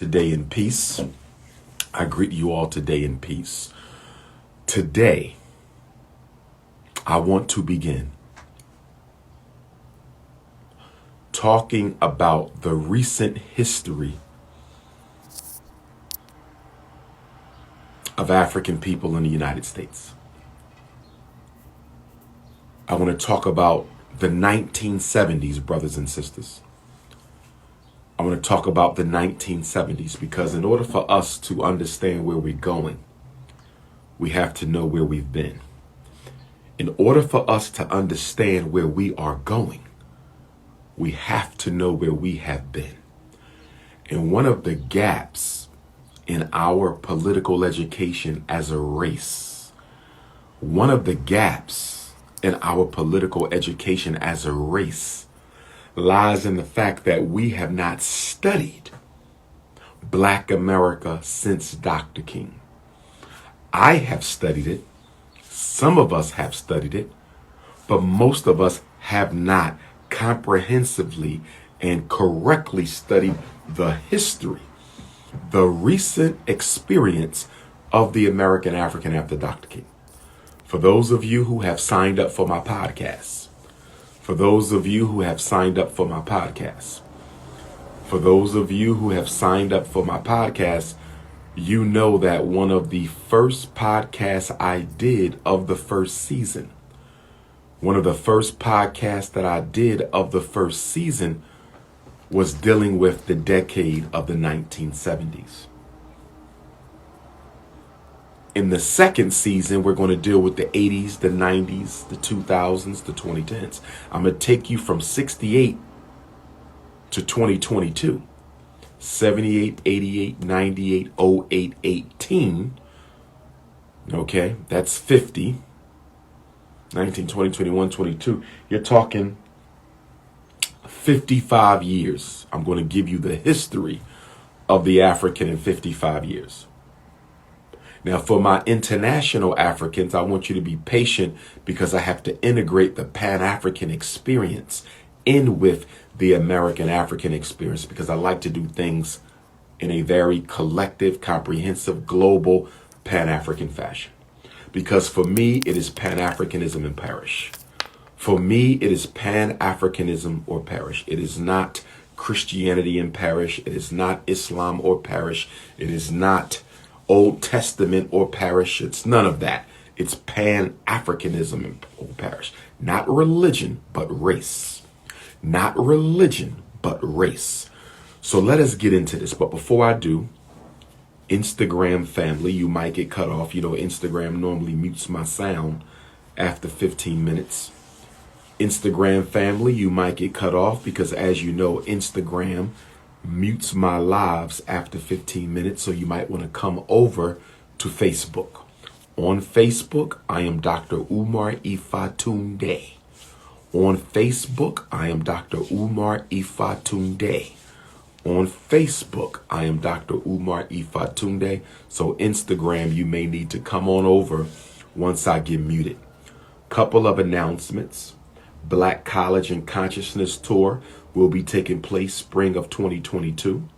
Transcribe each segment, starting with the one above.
Today in peace. I greet you all today in peace. Today, I want to begin talking about the recent history of African people in the United States. I want to talk about the 1970s, brothers and sisters. I want to talk about the 1970s because in order for us to understand where we're going, we have to know where we've been. In order for us to understand where we are going, we have to know where we have been. And one of the gaps in our political education as a race, one of the gaps in our political education as a race lies in the fact that we have not studied Black America since Dr. King. I have studied it. Some of us have studied it, but most of us have not comprehensively and correctly studied the history, the recent experience of the American African after Dr. King. For those of you who have signed up for my podcast, for those of you who have signed up for my podcast, for those of you who have signed up for my podcast, you know that one of the first podcasts I did of the first season, one of the first podcasts that I did of the first season was dealing with the decade of the 1970s. In the second season, we're going to deal with the 80s, the 90s, the 2000s, the 2010s. I'm going to take you from 68 to 2022. 78, 88, 98, 08, 18. Okay, that's 50. 19, 20, 21, 22. You're talking 55 years. I'm going to give you the history of the African in 55 years. Now, for my international Africans, I want you to be patient because I have to integrate the Pan-African experience in with the American African experience because I like to do things in a very collective, comprehensive, global Pan-African fashion. Because for me, it is Pan-Africanism and perish. For me, it is Pan-Africanism or perish. It is not Christianity and perish. It is not Islam or perish. It is not Old Testament or perish. It's none of that. It's Pan-Africanism or perish. Not religion, but race. Not religion, but race. So let us get into this. But before I do, Instagram family, you might get cut off. You know, Instagram normally mutes my sound after 15 minutes. Instagram family, you might get cut off because as you know, Instagram mutes my lives after 15 minutes. So you might want to come over to Facebook. On Facebook, I am Dr. Umar Ifatunde. On Facebook, I am Dr. Umar Ifatunde. On Facebook, I am Dr. Umar Ifatunde. So Instagram, you may need to come on over once I get muted. Couple of announcements. Black College and Consciousness Tour will be taking place spring of 2022.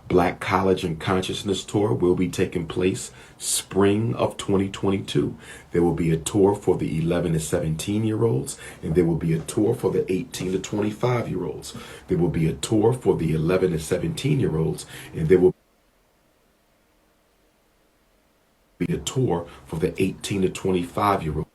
Black College and Consciousness Tour will be taking place spring of 2022. There will be a tour for the 11 to 17-year-olds, and there will be a tour for the 18 to 25-year-olds. There will be a tour for the 11 to 17-year-olds, and there will be a tour for the 18 to 25-year-olds.